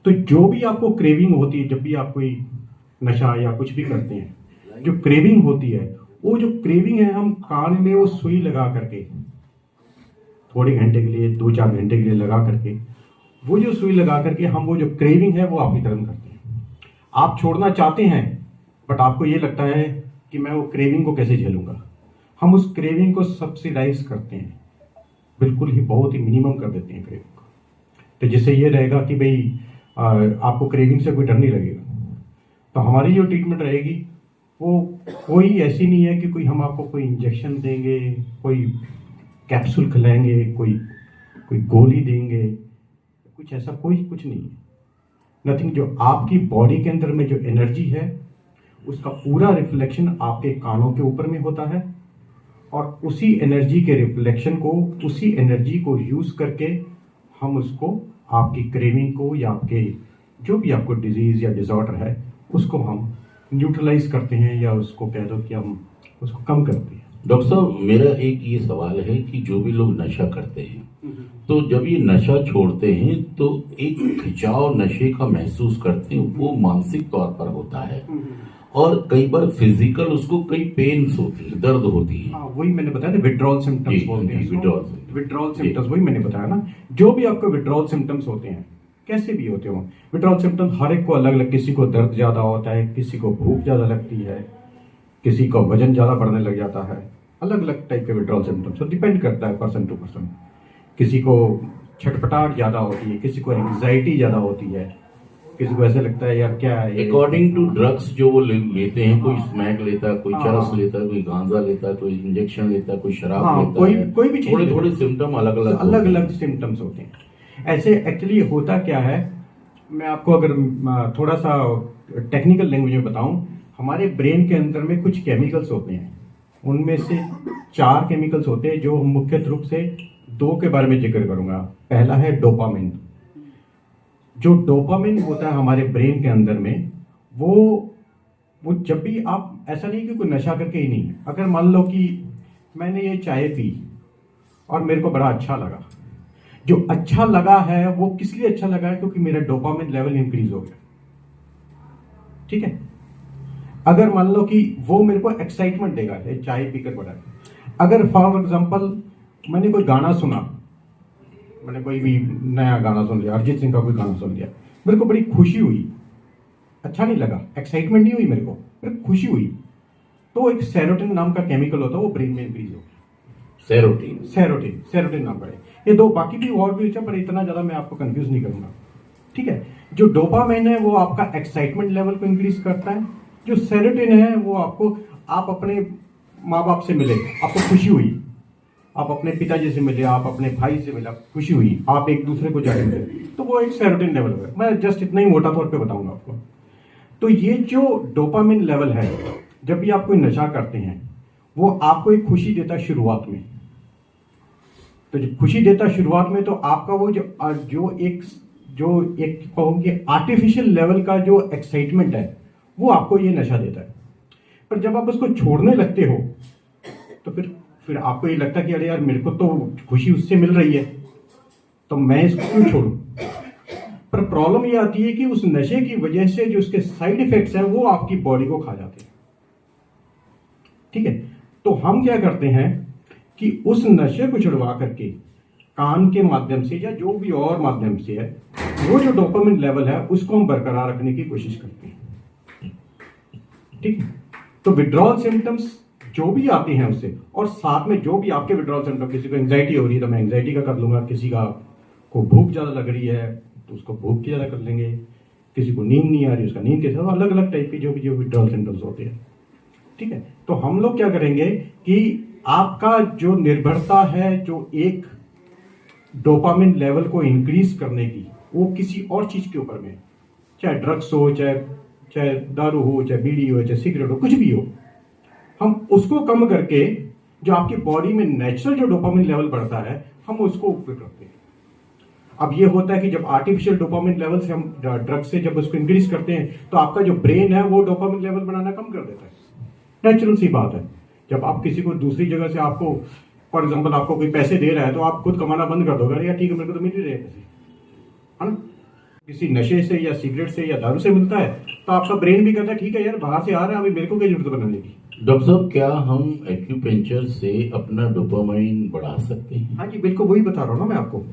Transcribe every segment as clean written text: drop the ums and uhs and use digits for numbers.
तो जो भी आपको क्रेविंग होती है, जब भी आप कोई नशा या कुछ भी करते हैं, जो क्रेविंग होती है, वो जो क्रेविंग है, हम कान में वो सुई लगा करके थोड़े घंटे के लिए, 2-4 घंटे के लिए लगा करके, वो जो सुई लगा करके हम वो जो क्रेविंग है वो आपकी तरफ करते हैं। आप छोड़ना चाहते हैं, बट आपको ये लगता है कि मैं वो क्रेविंग को कैसे झेलूंगा। हम उस क्रेविंग को सब्सिडाइज करते हैं, बिल्कुल ही बहुत ही मिनिमम कर देते हैं क्रेविंग को। तो जिससे ये रहेगा कि भाई आपको क्रेविंग से कोई डर नहीं लगेगा। तो हमारी जो ट्रीटमेंट रहेगी वो कोई ऐसी नहीं है कि कोई हम आपको कोई इंजेक्शन देंगे, कोई कैप्सूल खिलाएंगे, कोई गोली देंगे, कुछ ऐसा कुछ नहीं है। नथिंग। जो आपकी बॉडी के अंदर में जो एनर्जी है उसका पूरा रिफ्लेक्शन आपके कानों के ऊपर में होता है, और उसी एनर्जी के रिफ्लेक्शन को, उसी एनर्जी को यूज करके हम उसको आपकी क्रेविंग को या आपके जो भी आपको डिजीज या डिसऑर्डर है उसको हम न्यूट्रलाइज करते हैं, या उसको कह दो कि हम उसको कम करते हैं। डॉक्टर साहब, मेरा एक ये सवाल है कि जो भी लोग नशा करते हैं तो जब ये नशा छोड़ते हैं तो एक खिंचाव नशे का महसूस करते हैं, वो मानसिक तौर पर होता है और कई बार फिजिकल उसको कई पेन्स होती है, दर्द होती है। वही मैंने बताया ना, विड्रॉल सिम्टम्स बोलते हैं। विड्रॉल सिम्टम्स वही मैंने बताया ना। जो भी आपको विड्रॉल सिम्टम्स होते हैं, कैसे भी होते हो, विड्रॉल सिम्टम्स हर एक को अलग अलग, किसी को दर्द ज्यादा होता है, किसी को भूख ज्यादा लगती है, किसी को वजन ज्यादा बढ़ने लग जाता है, अलग अलग टाइप के विड्रॉल सिम्टम्स। तो डिपेंड करता है पर्सन टू पर्सन। किसी को छटपटाहट ज्यादा होती है, किसी को एंग्जाइटी ज्यादा होती है, किसी को ऐसा लगता है यार क्या है। अकॉर्डिंग टू ड्रग्स जो वो लेते हैं, कोई स्मैक लेता है, कोई चरस लेता है, कोई गांजा लेता है, कोई इंजेक्शन लेता है, कोई शराब लेता है, कोई भी थोड़े थोड़े सिम्टम अलग अलग सिम्टम्स होते हैं। ऐसे एक्चुअली होता क्या है, मैं आपको अगर थोड़ा सा टेक्निकल लैंग्वेज में बताऊं, हमारे ब्रेन के अंदर में कुछ केमिकल्स होते हैं, उनमें से 4 केमिकल्स होते हैं जो मुख्य रूप से 2 के बारे में जिक्र करूंगा। पहला है डोपामिन। जो डोपामिन होता है हमारे ब्रेन के अंदर में, वो जब भी आप, ऐसा नहीं कि कोई नशा करके ही नहीं, अगर मान लो कि मैंने ये चाय पी और मेरे को बड़ा अच्छा लगा, जो अच्छा लगा है वो किस लिए अच्छा लगा है, क्योंकि मेरा डोपामिन लेवल इंक्रीज हो गया। ठीक है। अगर मान लो कि वो मेरे को एक्साइटमेंट देगा, चाय पीकर बड़ा, अगर फॉर एग्जांपल मैंने कोई गाना सुना, मैंने कोई भी नया गाना सुन लिया, अरिजीत सिंह का कोई गाना सुन लिया, मेरे को बड़ी खुशी हुई, अच्छा नहीं लगा, एक्साइटमेंट नहीं हुई मेरे को खुशी हुई, तो एक सेरोटोनिन नाम का केमिकल होता है, वो ब्रेन में इंक्रीज हो गया। सेरोटोनिन नाम का है। ये 2, बाकी भी और भी, पर इतना ज्यादा मैं आपको कंफ्यूज नहीं करूंगा। ठीक है। जो डोपामाइन है वो आपका एक्साइटमेंट लेवल को इंक्रीज करता है, जो सेरोटोनिन है वो आपको, आप अपने माँ बाप से मिले, आपको खुशी हुई, आप अपने पिताजी से मिले, आप अपने भाई से मिले, खुशी हुई, आप एक दूसरे को जाने मिले, तो वो एक सेरोटोनिन लेवल है। मैं जस्ट इतना ही मोटा तौर पे बताऊंगा आपको। तो ये जो डोपामिन लेवल है, जब भी आप कोई नशा करते हैं, वो आपको एक खुशी देता है शुरुआत में। तो जब खुशी देता शुरुआत में, तो आपका वो जो एक कहूँगी आर्टिफिशियल लेवल का जो एक्साइटमेंट है, वो आपको ये नशा देता है। पर जब आप उसको छोड़ने लगते हो, तो फिर आपको ये लगता है कि अरे यार, मेरे को तो खुशी उससे मिल रही है, तो मैं इसको क्यों छोड़ूं। पर प्रॉब्लम ये आती है कि उस नशे की वजह से जो उसके साइड इफेक्ट्स हैं वो आपकी बॉडी को खा जाते हैं। ठीक है। तो हम क्या करते हैं कि उस नशे को छुड़वा करके कान के माध्यम से या जो भी और माध्यम से है, वो जो डोपामिन लेवल है उसको हम बरकरार रखने की कोशिश करते हैं। ठीक है। तो विड्रॉल सिम्टम्स जो भी आते हैं उससे, और साथ में जो भी आपके विड्रॉल सिम्टम, किसी को एंग्जाइटी हो रही है तो मैं एंग्जाइटी का कर लूंगा, किसी को भूख ज्यादा लग रही है तो उसको भूख की ज्यादा कर लेंगे, किसी को नींद नहीं आ रही उसका नींद के साथ, अलग अलग टाइप के जो विड्रॉल सिम्टम्स होते हैं। ठीक है। तो हम लोग क्या करेंगे कि आपका जो निर्भरता है, जो एक डोपामिन लेवल को इंक्रीज करने की, वो किसी और चीज के ऊपर में, चाहे ड्रग्स हो, चाहे दारू हो, चाहे बीड़ी हो, चाहे सिगरेट हो, कुछ भी हो, हम उसको कम करके जो आपकी बॉडी में नेचुरल जो डोपामिन लेवल बढ़ता है, हम उसको उपयोग करते हैं। अब ये होता है कि जब आर्टिफिशियल डोपामिन लेवल से हम ड्रग से जब उसको इंक्रीज करते हैं, तो आपका जो ब्रेन है वो डोपामिन लेवल बनाना कम कर देता है। नेचुरल सी बात है। जब आप किसी को दूसरी जगह से, आपको फॉर एग्जाम्पल आपको कोई पैसे दे रहा है, तो आप खुद कमाना बंद कर दोगे, यार ठीक है मेरे को तो मिल ही रहे पैसे, है ना। किसी नशे से या सिगरेट से या दारू से मिलता है, तो आपका ब्रेन भी कहता है ठीक है यार बाहर से आ रहा है, अभी मेरे को क्या जरूरत बनाने की। डॉक्टर साहब, क्या हम एक्यूपेंचर से अपना डोपामाइन बढ़ा सकते हैं? हाँ जी, बिल्कुल वही बता रहा हूँ ना मैं आपको।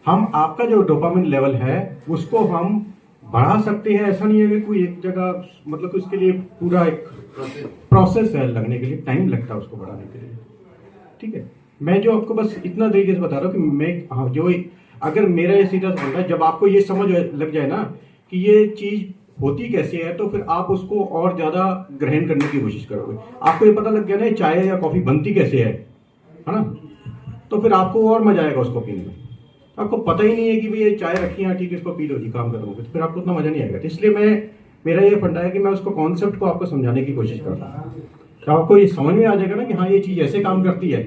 हम आपका जो डोपामिन लेवल है उसको हम बढ़ा सकते हैं। ऐसा नहीं है कि कोई एक जगह, मतलब कि उसके लिए पूरा एक प्रोसेस है, लगने के लिए टाइम लगता है उसको बढ़ाने के लिए। ठीक है, मैं जो आपको बस इतना तरीके से बता रहा हूँ कि मैं जो अगर मेरा ये सीधा बन रहा है, जब आपको ये समझ लग जाए ना कि ये चीज होती कैसे है, तो फिर आप उसको और ज्यादा ग्रहण करने की कोशिश करोगे। आपको ये पता लग गया ना चाय या कॉफी बनती कैसे है ना, तो फिर आपको और मजा आएगा उसको पीने में। आपको पता ही नहीं है कि भाई ये चाय रखी है, ठीक है इसको पी लो जी, काम करोगे, तो फिर आपको उतना मजा नहीं आएगा। तो इसलिए मेरा ये फंडा है कि मैं उसको कॉन्सेप्ट को आपको समझाने की कोशिश करता हूँ, तो आपको ये समझ में आ जाएगा ना कि हाँ ये चीज ऐसे काम करती है।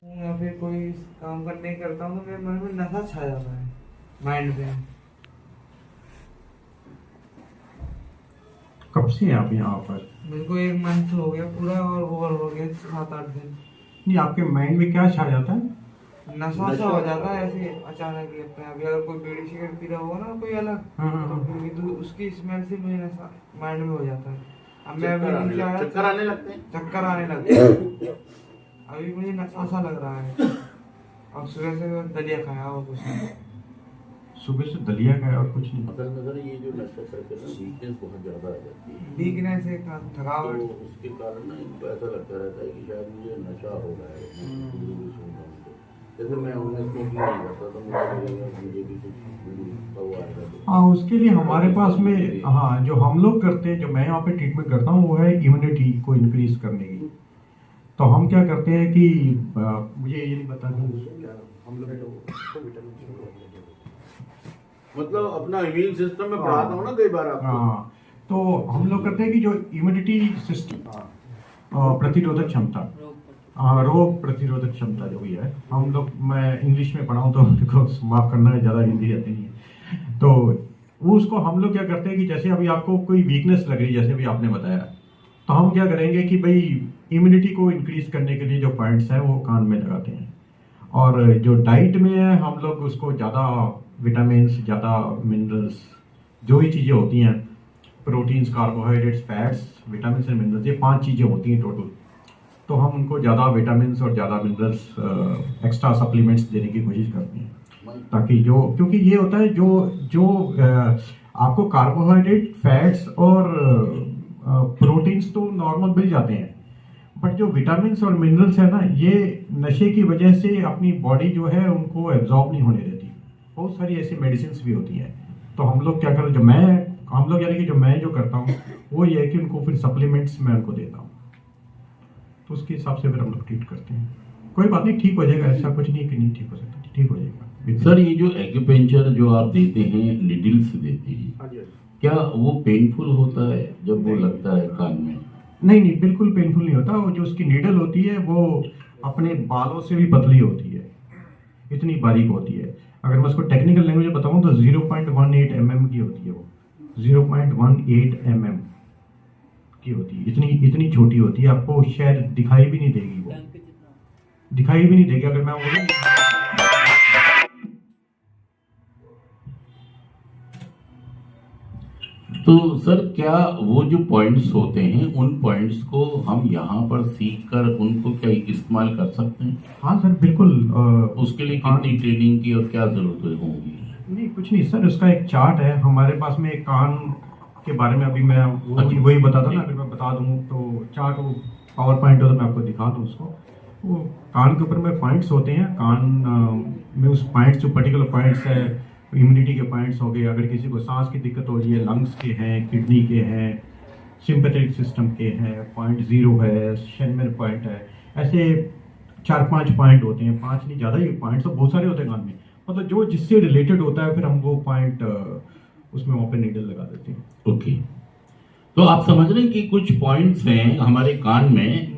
या फिर कोई काम करने करता हूँ तो मेरे मन में नशा छा जाता है, माइंड पे। कब से आप यहाँ पर? मेरे को 1 मंथ हो गया पूरा, और ओवर हो गया 7-8 दिन। नहीं, आपके माइंड में क्या छा जाता है? नशा सा हो जाता है ऐसे अचानक ही अपने आप। अगर कोई बीड़ी सिगरेट पी रहा होगा ना कोई अलग, तो फिर भी उसकी स्मेल से मुझे नशा माइंड में हो जाता है। अब मैं अभी नीचे आया, चक्कर आने लगते हैं। चक्कर आने लगते हैं। अभी मुझे नशा सा लग रहा है। और सुबह से दलिया खाया और कुछ नहीं। सुबह से दलिया खाया और कुछ नहीं? असल में सर ये जो नशा करके ना वीकनेस बहुत ज्यादा आ जाती है। वीकनेस है, तो थकावट। उसके कारण ना इनको ऐसा लगता रहता है कि शायद मुझे नशा हो रहा है, मैं खुद भी सुन रहा हूँ। जैसे मैं उन्हें स्मोकिंग नहीं करता तो मुझे लगेगा कि मुझे भी कुछ वो आएगा। हाँ, उसके लिए हमारे पास में, हाँ जो हम लोग करते हैं, जो मैं यहाँ पे ट्रीटमेंट करता हूँ वो है इम्यूनिटी को इंक्रीज करने की। तो हम क्या करते हैं कि मुझे ये नहीं पता कि हम लोग मतलब अपना इम्यून सिस्टम में पढ़ाता हूँ ना कई बार आपको। हाँ, तो हम लोग करते हैं कि जो इम्यूनिटी सिस्टम, प्रतिरोधक क्षमता, रोग प्रतिरोधक क्षमता जो भी है, हम लोग, मैं इंग्लिश में पढ़ाऊँ तो मेरे को माफ करना, ज़्यादा हिंदी आती नहीं है, तो वो उसको हम लोग क्या करते हैं कि जैसे अभी आपको कोई वीकनेस लग रही है, जैसे भी आपने बताया, तो हम क्या करेंगे कि भाई इम्यूनिटी को इंक्रीज करने के लिए जो पॉइंट्स हैं वो कान में लगाते हैं। और जो डाइट में है हम लोग उसको ज़्यादा विटामिन, ज़्यादा मिनरल्स, जो भी चीज़ें होती हैं, proteins, carbohydrates, fats, vitamin and minerals, ये 5 चीज़ें होती हैं टोटल। तो हम उनको ज़्यादा विटामिन और ज़्यादा मिनरल्स, एक्स्ट्रा सप्लीमेंट्स देने की कोशिश करते हैं, ताकि जो, क्योंकि ये होता है जो जो आपको कार्बोहाइड्रेट, फैट्स और प्रोटीन्स तो नॉर्मल मिल जाते हैं, बट जो विटामिन और मिनरल्स है ना, ये नशे की वजह से अपनी बॉडी जो है उनको एब्जॉर्ब नहीं होने देती। बहुत सारी ऐसी मेडिसिन भी होती हैं। तो हम लोग क्या करते, हम लोग यानी कि मैं जो करता हूँ वो ये है कि उनको फिर सप्लीमेंट्स मैं उनको देता हूँ, तो उसके हिसाब से फिर हम लोग ट्रीट करते हैं। कोई बात नहीं, ठीक हो जाएगा, ऐसा कुछ नहीं कि नहीं ठीक हो सकता, ठीक हो जाएगा। सर ये जो एक्यूपेंचर जो आप देते हैं, निडल्स देते हैं, क्या वो पेनफुल होता है जब वो लगता है कान में? नहीं, बिल्कुल पेनफुल नहीं होता। वो जो उसकी नीडल होती है वो अपने बालों से भी पतली होती है, इतनी बारीक होती है। अगर मैं उसको टेक्निकल लैंग्वेज में बताऊं तो 0.18 mm की होती है वो, 0.18 mm की होती है, इतनी छोटी होती है, आपको शायद दिखाई भी नहीं देगी, वो दिखाई भी नहीं देगी। अगर मैं बोलूं तो सर क्या वो जो पॉइंट्स होते हैं उन पॉइंट्स को हम यहाँ पर सीख कर उनको क्या इस्तेमाल कर सकते हैं? हाँ सर, बिल्कुल। उसके लिए कितनी ट्रेनिंग की और क्या जरूरत होगी? नहीं, कुछ नहीं सर, उसका एक चार्ट है हमारे पास में। एक कान के बारे में अभी मैं वही बताता ना, अगर मैं बता दूँ तो चार्ट, वो पावर पॉइंट हो तो मैं आपको दिखा दूँ उसको। वो कान के ऊपर में पॉइंट्स होते हैं, कान में उस पॉइंट्स, जो पर्टिकुलर पॉइंट्स है, इम्यूनिटी के पॉइंट्स हो गए, अगर किसी को सांस की दिक्कत हो रही है, लंग्स के हैं, किडनी के हैं, सिंपैथेटिक सिस्टम के हैं, पॉइंट 0 है, शेनमेर पॉइंट है, ऐसे 4-5 पॉइंट होते हैं, 5 नहीं, ज़्यादा ही पॉइंट्स तो बहुत सारे होते हैं कान में। मतलब जो जिससे रिलेटेड होता है फिर हम वो पॉइंट उसमें वहाँ पे नीडल लगा देते हैं। ओके, तो आप समझ रहे हैं कि कुछ पॉइंट्स हैं हमारे कान में,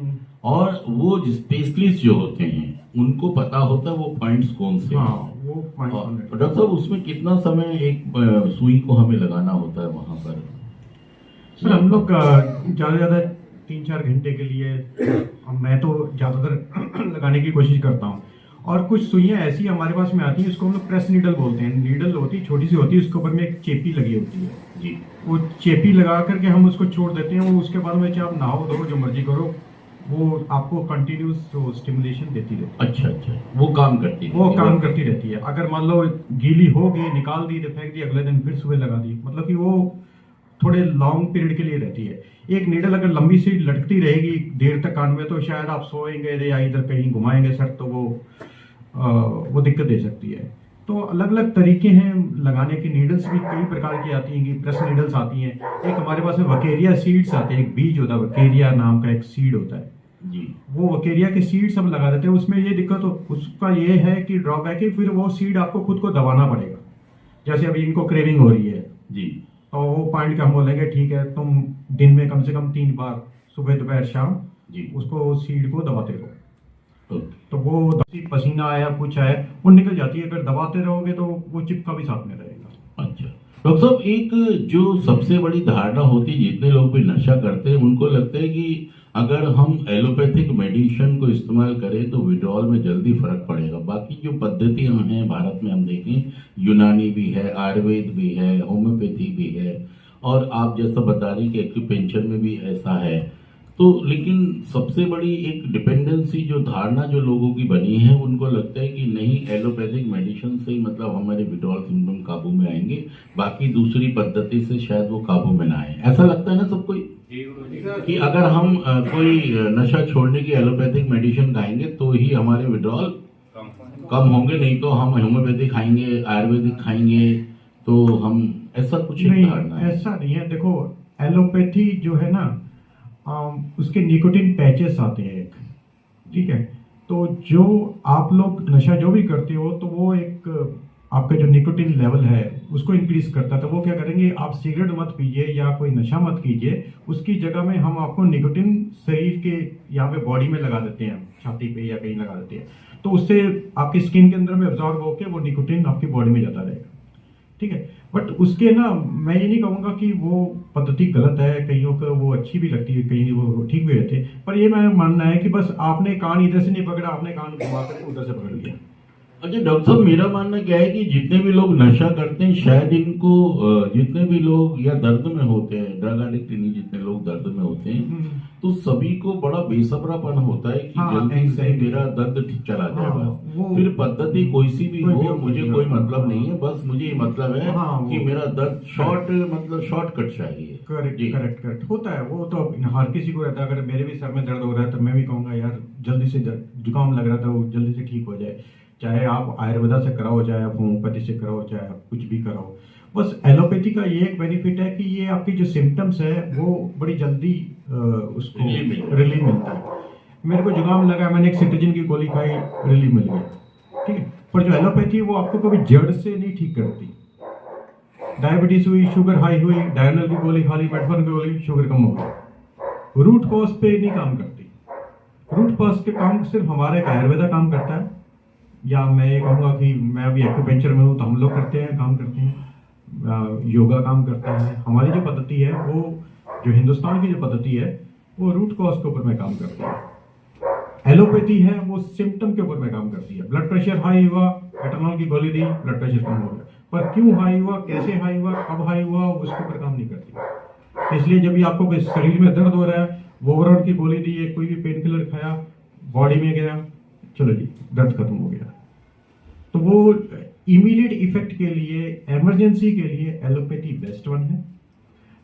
और वो स्पेशलिस्ट जो होते हैं उनको पता होता है वो पॉइंट्स कौन से हैं। हाँ, वो पॉइंट। डॉक्टर साहब, उसमें कितना समय एक सुई को हमें लगाना होता है वहां पर? सर हम लोग ज़्यादा से ज़्यादा 3-4 घंटे के लिए, मैं तो ज़्यादातर लगाने की कोशिश करता हूँ। और कुछ सुइयां ऐसी हमारे पास में आती हैं, उसको हम लोग प्रेस नीडल बोलते हैं। नीडल होती है, छोटी सी होती है, उसके ऊपर में एक चेपी लगी होती है जी। वो चेपी लगा करके हम उसको छोड़ देते हैं। वो उसके बाद में चाहे आप नहाओ धो जो मर्जी करो, वो आपको कंटिन्यूस स्टिमुलेशन देती रहती है। अच्छा अच्छा, वो काम करती है। वो काम करती रहती है। अगर मान लो गीली हो गई, निकाल दी तो फेंक दी, अगले दिन फिर सुबह लगा दी, मतलब कि वो थोड़े लॉन्ग पीरियड के लिए रहती है। एक नीडल अगर लंबी सी लटकती रहेगी देर तक कान में, तो शायद आप सोएंगे या इधर कहीं घुमाएंगे सर, तो वो दिक्कत दे सकती है। तो अलग अलग तरीके हैं लगाने के। नीडल्स भी कई प्रकार की आती हैं, कि प्रेस नीडल्स आती हैं। एक हमारे पास में वकेरिया सीड्स आते हैं, एक बीज होता है, वकेरिया नाम का एक सीड होता है जी। वो वकेरिया के सीड्स हम लगा देते हैं। उसमें ये दिक्कत उसका ये है कि ड्रॉबैक है, फिर वो सीड आपको खुद को दबाना पड़ेगा। जैसे अभी इनको क्रेविंग हो रही है, जी। तो वो पॉइंट का हम बोलेंगे ठीक है तुम दिन में कम से कम 3 बार, सुबह दोपहर शाम, जी। उसको सीड को दबाते रहो। ओके। तो वो पसीना आया कुछ आया वो निकल जाती है। अगर दबाते रहोगे तो वो चिपका भी साथ में रहेगा। अच्छा डॉक्टर साहब, एक जो सबसे बड़ी धारणा होती है, जितने लोग भी नशा करते हैं उनको लगता है कि अगर हम एलोपैथिक मेडिसिन को इस्तेमाल करें तो विड्रॉल में जल्दी फर्क पड़ेगा। बाकी जो पद्धतियां हैं भारत में, हम देखें यूनानी भी है, आयुर्वेद भी है, होम्योपैथी भी है, और आप जैसा बता रही कि एक्यूपेंचर में भी ऐसा है। तो लेकिन सबसे बड़ी एक डिपेंडेंसी जो धारणा जो लोगों की बनी है, उनको लगता है कि नहीं एलोपैथिक मेडिसिन से ही मतलब हमारे विड्रॉल सिम्टम काबू में आएंगे, बाकी दूसरी पद्धति से शायद वो काबू में ना आए। ऐसा लगता है ना सबको कि अगर हम कोई नशा छोड़ने की एलोपैथिक मेडिसिन खाएंगे तो ही हमारे विड्रॉल कम होंगे, नहीं तो हम होम्योपैथिक खाएंगे, आयुर्वेदिक खाएंगे तो हम, ऐसा कुछ नहीं, धारणा है? ऐसा नहीं है। देखो एलोपैथी जो है ना, उसके निकोटिन पैचेस आते हैं एक, ठीक है। तो जो आप लोग नशा जो भी करते हो, तो वो एक आपका जो निकोटिन लेवल है उसको इंक्रीज करता है। तो वो क्या करेंगे, आप सिगरेट मत पीजिए या कोई नशा मत कीजिए, उसकी जगह में हम आपको निकोटिन शरीर के यहाँ पे बॉडी में लगा देते हैं, छाती पे या कहीं लगा देते हैं। तो उससे आपकी स्किन के अंदर में एब्जॉर्ब होकर वो निकोटिन आपकी बॉडी में जाता रहेगा, ठीक है। बट उसके ना, मैं ये नहीं कहूँगा कि वो पद्धति गलत है, कईयों को वो अच्छी भी लगती है, कहीं वो ठीक भी रहते हैं। पर ये मैं मानना है कि बस आपने कान इधर से नहीं पकड़ा, आपने कान घुमा कर उधर से पकड़ लिया। अच्छा डॉक्टर साहब, मेरा मानना क्या है कि जितने भी लोग नशा करते हैं, शायद इनको जितने भी लोग या दर्द में होते हैं, ड्रग एडिक्ट नहीं, जितने लोग दर्द में होते हैं, तो सभी को बड़ा बेसब्रापन होता है कि हाँ, जल्दी से मेरा दर्द ठीक चला जाए। हाँ, बस फिर पद्धति कोई सी भी हो, मुझे कोई मतलब नहीं है, बस मुझे ये मतलब है हाँ, कि मेरा दर्द मतलब शॉर्टकट चाहिए। करेक्ट होता है। वो तो हर किसी को रहता है। अगर मेरे भी सर में दर्द हो रहा है तो मैं भी कहूँगा यार जल्दी से, जुकाम लग रहा था वो जल्दी से ठीक हो जाए। चाहे आप आयुर्वेदा से कराओ, चाहे आप होम्योपैथी से कराओ, चाहे आप कुछ भी कराओ। बस एलोपैथी का ये एक बेनिफिट है कि ये आपकी जो सिम्टम्स है वो बड़ी जल्दी उसको रिलीफ मिलता है। मेरे को जुकाम लगा, मैंने एक सिट्रिजिन की गोली खाई, रिलीफ मिल गया, ठीक है। पर जो एलोपैथी वो आपको कभी जड़ से नहीं ठीक करती। डायबिटीज हुई, शुगर हाई हुई, डायनल की गोली खा ली, मेटफॉर्मिन की गोली, शुगर कम हो गई, रूट कॉज पे नहीं काम करती। रूट कॉज के काम सिर्फ हमारा एक आयुर्वेदा काम करता है, या मैं ये कहूँगा कि मैं अभी एक्यूपेंचर में हूँ तो हम लोग करते हैं, काम करते हैं, योगा काम करता है। हमारी जो पद्धति है वो, जो हिंदुस्तान की जो पद्धति है वो रूट कॉज के ऊपर में काम करती है। एलोपैथी है वो सिम्टम के ऊपर में काम करती है। ब्लड प्रेशर हाई हुआ, एटानॉल की गोली दी, ब्लड प्रेशर कम हो गया। पर क्यों हाई हुआ, कैसे हाई हुआ, कब हाई हुआ, उसके ऊपर काम नहीं करती। इसलिए जब भी आपको कोई शरीर में दर्द हो रहा है, वोवरॉन की गोली दी है, कोई भी पेन किलर खाया, बॉडी में गया, चलो जी दर्द खत्म हो गया। तो वो इमीडिएट इफेक्ट के लिए, इमरजेंसी के लिए एलोपैथी बेस्ट वन है।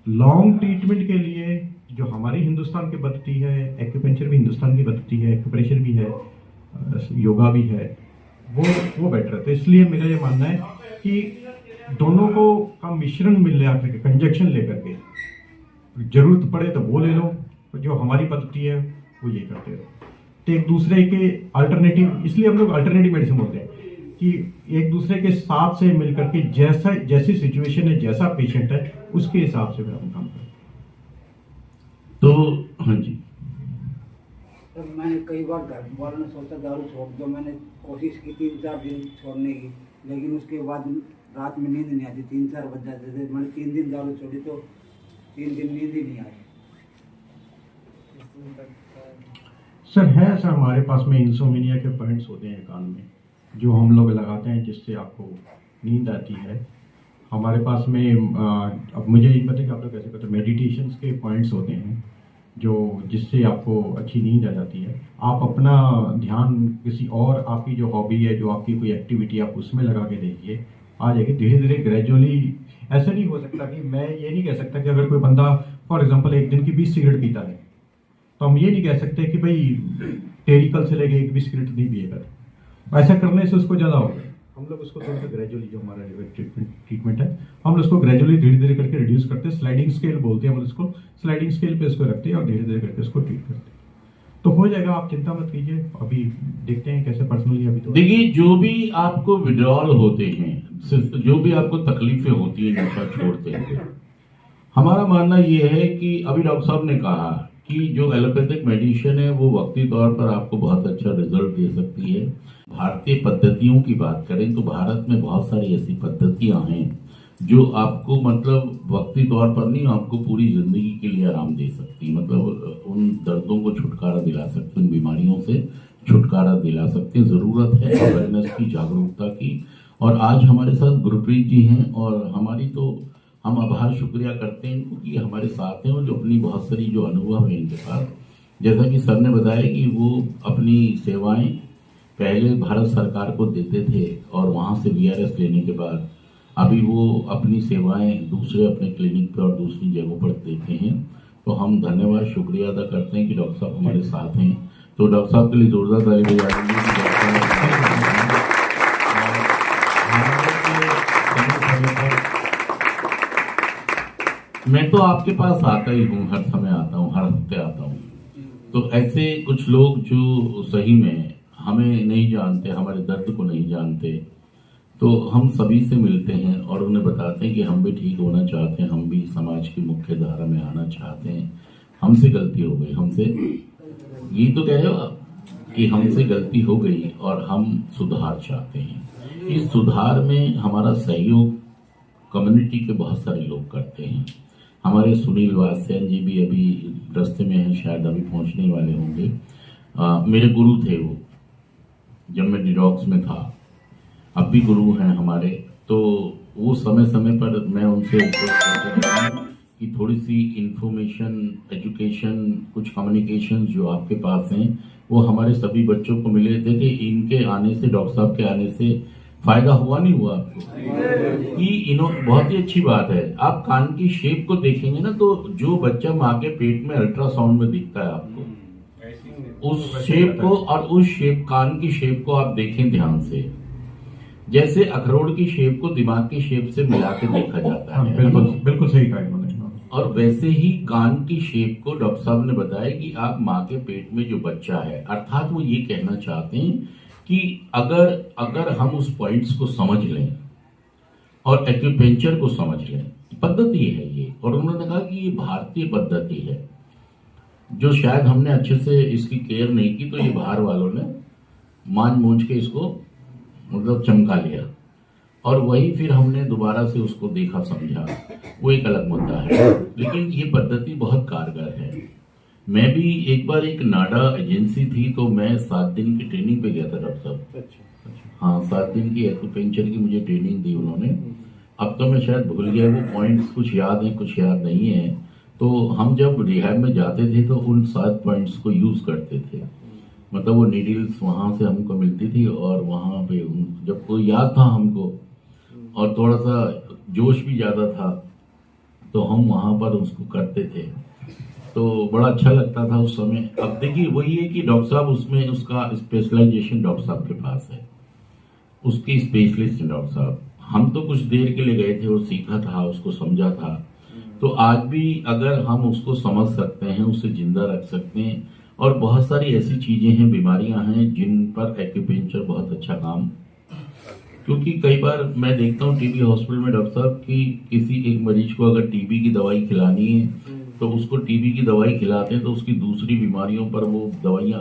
लॉन्ग ट्रीटमेंट के लिए जो हमारी हिंदुस्तान की पद्धति है, एक्यूपेंचर भी हिंदुस्तान की पद्धति है, एक्यूप्रेशर भी है, योगा भी है, वो बेटर है। तो इसलिए मेरा ये मानना है कि दोनों को का मिश्रण मिल रहा है, कंजक्शन लेकर के, जरूरत पड़े तो वो ले लो, जो हमारी पद्धति है वो ये करते रहो। तो एक दूसरे के अल्टरनेटिव, इसलिए हम लोग अल्टरनेटिव मेडिसिन बोलते हैं कि एक दूसरे के साथ से मिलकर के जैसी सिचुएशन है, जैसा पेशेंट है, उसके हिसाब से फिर हम काम करते हैं। तो हाँ जी, तो मैंने कई बार घर वालों ने सोचा दारू छोड़ दो, मैंने कोशिश की 3-4 दिन छोड़ने की, लेकिन उसके बाद रात में नींद नहीं आती, 3-4 बज जाते थे। मैंने 3 दिन दारू छोड़ी तो 3 दिन नींद ही नहीं आई। सर है सर, हमारे पास में इंसोमिनिया के पॉइंट्स होते हैं कान में, जो हम लोग लगाते हैं जिससे आपको नींद आती है। हमारे पास में अब मुझे नहीं पता कि आप लोग कैसे करते हैं, मेडिटेशंस के पॉइंट्स होते हैं जो जिससे आपको अच्छी नींद आ जाती है। आप अपना ध्यान किसी और आपकी जो हॉबी है, जो आपकी कोई एक्टिविटी, आप उसमें लगा के देखिए, आ जाएगी धीरे धीरे ग्रेजुअली। ऐसा नहीं हो सकता कि मैं ये नहीं कह सकता कि अगर कोई बंदा फॉर एग्जांपल एक दिन की 20 सिगरेट पीता है तो हम ये नहीं कह सकते कि भाई तेरी कल से लेके एक भी सिगरेट नहीं पिएगा। ऐसा करने से उसको ज़्यादा होगा। हम लोग उसको थोड़ा सा ग्रेजुअली, जो हमारा ट्रीटमेंट है, हम उसको ग्रेजुअली धीरे धीरे करके रिड्यूस करते हैं। स्लाइडिंग स्केल बोलते हैं हम उसको, स्लाइडिंग स्केल पे उसको रखते हैं और धीरे धीरे करके उसको ट्रीट करते हैं, तो हो जाएगा। आप चिंता मत कीजिए, अभी देखते हैं कैसे पर्सनली। अभी तो देखिए, जो भी आपको विड्रॉल होते हैं, जो भी आपको तकलीफें होती है नशा छोड़ते हैं, हमारा मानना यह है कि अभी डॉक्टर साहब ने कहा कि जो एलोपैथिक मेडिसिन है वो वक्ती तौर पर आपको बहुत अच्छा रिजल्ट दे सकती है। भारतीय पद्धतियों की बात करें तो भारत में बहुत सारी ऐसी पद्धतियां हैं जो आपको मतलब वक्ती तौर पर नहीं, आपको पूरी जिंदगी के लिए आराम दे सकती, मतलब उन दर्दों को छुटकारा दिला सकती, उन बीमारियों से छुटकारा दिला सकते। जरूरत है अवेयरनेस की, जागरूकता की। और आज हमारे साथ गुरप्रीत जी हैं और हमारी तो हम आभार शुक्रिया करते हैं इनको कि हमारे साथ हैं और जो अपनी बहुत सारी जो अनुभव है इनके पास, जैसा कि सर ने बताया कि वो अपनी सेवाएं पहले भारत सरकार को देते थे और वहां से वीआरएस लेने के बाद अभी वो अपनी सेवाएं दूसरे अपने क्लिनिक पे और दूसरी जगहों पर देते हैं। तो हम धन्यवाद शुक्रिया अदा करते हैं कि डॉक्टर साहब हमारे साथ हैं। तो डॉक्टर साहब के लिए जोरदार ताली बजाएंगे। मैं तो आपके पास आता ही हूँ, हर समय आता हूँ, हर हफ्ते आता हूँ। तो ऐसे कुछ लोग जो सही में हमें नहीं जानते, हमारे दर्द को नहीं जानते, तो हम सभी से मिलते हैं और उन्हें बताते हैं कि हम भी ठीक होना चाहते हैं, हम भी समाज की मुख्य धारा में आना चाहते हैं, हमसे गलती हो गई, हमसे ये तो कह रहे हो आप कि हमसे गलती हो गई और हम सुधार चाहते हैं। इस सुधार में हमारा सहयोग कम्युनिटी के बहुत सारे लोग करते हैं। हमारे सुनील वात्स्यन जी भी अभी रास्ते में हैं, शायद अभी पहुंचने वाले होंगे। मेरे गुरु थे वो, जब मैं डिडॉक्स में था, अब भी गुरु हैं हमारे। तो वो समय समय पर मैं उनसे कि थोड़ी सी इंफॉर्मेशन, एजुकेशन, कुछ कम्युनिकेशन जो आपके पास हैं वो हमारे सभी बच्चों को मिले। देखिए, इनके आने से, डॉक्टर साहब के आने से फायदा हुआ नहीं हुआ आपको? कि बहुत ही अच्छी बात है। आप कान की शेप को देखेंगे ना, तो जो बच्चा माँ के पेट में अल्ट्रासाउंड में दिखता है आपको, उस शेप को और उस शेप, कान की शेप को आप देखें ध्यान से। जैसे अखरोट की शेप को दिमाग की शेप से मिला के देखा जाता है। बिल्कुल बिल्कुल सही कहा इन्होंने। और वैसे ही कान की शेप को डॉक्टर साहब ने बताया कि आप माँ के पेट में जो बच्चा है, अर्थात वो ये कहना चाहते हैं कि अगर हम उस पॉइंट्स को समझ लें और एक्यूपेंचर को समझ लें, पद्धति है ये। और उन्होंने कहा कि ये भारतीय पद्धति है, जो शायद हमने अच्छे से इसकी केयर नहीं की, तो ये बाहर वालों ने मान मूंझ के इसको मतलब चमका लिया और वही फिर हमने दोबारा से उसको देखा, समझा, वो एक अलग मुद्दा है। लेकिन ये पद्धति बहुत कारगर है। मैं भी एक बार एक नाडा एजेंसी थी, तो मैं 7 दिन की ट्रेनिंग पे गया था डॉक्टर साहब। हाँ, 7 दिन की एक्यूपेंचर की मुझे ट्रेनिंग दी उन्होंने। अब तो मैं शायद भूल गया वो पॉइंट्स, कुछ याद है कुछ याद नहीं है। तो हम जब रिहैब में जाते थे तो उन 7 पॉइंट्स को यूज करते थे। मतलब वो नीडल्स वहां से हमको मिलती थी और वहां पे जब कोई याद था हमको और थोड़ा सा जोश भी ज्यादा था तो हम वहां पर उसको करते थे, तो बड़ा अच्छा लगता था उस समय। अब देखिए, वही है कि डॉक्टर साहब उसमें, उसका स्पेशलाइजेशन डॉक्टर साहब के पास है, उसके स्पेशलिस्ट हैं डॉक्टर साहब। हम तो कुछ देर के लिए गए थे, वो सीखा था, उसको समझा था। तो आज भी अगर हम उसको समझ सकते हैं, उसे जिंदा रख सकते हैं। और बहुत सारी ऐसी चीजें हैं, बीमारियां हैं जिन पर एक्यूपेंचर बहुत अच्छा काम, क्योंकि कई बार मैं देखता हूँ टीबी हॉस्पिटल में डॉक्टर साहब कि किसी एक मरीज को अगर टीबी की दवाई खिलानी है तो उसको टीबी की दवाई खिलाते हैं तो उसकी दूसरी बीमारियों पर वो दवाइयाँ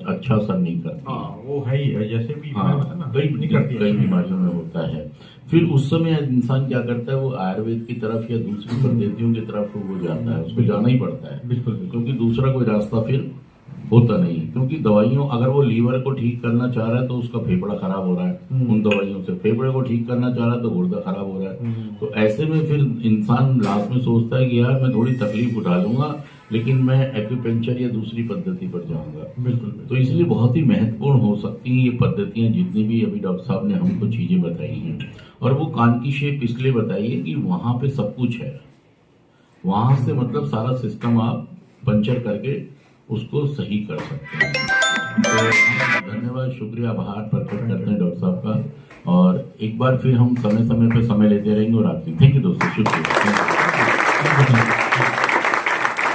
अच्छा असर नहीं करती। वो है ही, जैसे भी कई बीमारियों में होता है। फिर उस समय इंसान क्या करता है, वो आयुर्वेद की तरफ या दूसरी पद्धतियों की तरफ वो जाता है, उसको जाना ही पड़ता है, बिल्कुल, क्योंकि दूसरा कोई रास्ता फिर होता नहीं, क्योंकि दवाइयों, अगर वो लीवर को ठीक करना चाह रहा है तो उसका फेफड़ा खराब हो रहा है उन दवाइयों से, फेफड़े को ठीक करना चाह रहा है तो गुर्दा खराब हो रहा है। तो ऐसे में फिर इंसान लास्ट में सोचता है कि यार मैं थोड़ी तकलीफ उठा लूंगा लेकिन मैं एक्यूपेंचर या दूसरी पद्धति पर जाऊंगा। बिल्कुल। तो इसलिए बहुत ही महत्वपूर्ण हो सकती हैं ये पद्धतियां, जितनी भी अभी डॉक्टर साहब ने हमको चीजें बताई हैं। और वो कान की शेप इसलिए बताई है कि वहां पे सब कुछ है, वहां से मतलब सारा सिस्टम आप पंचर करके उसको सही कर सकते हैं। तो धन्यवाद, शुक्रिया, आभार प्रकट करते हैं डॉक्टर साहब का। और एक बार फिर हम समय समय पे समय लेते रहेंगे और आपकी थैंक यू दोस्तों, शुक्रिया।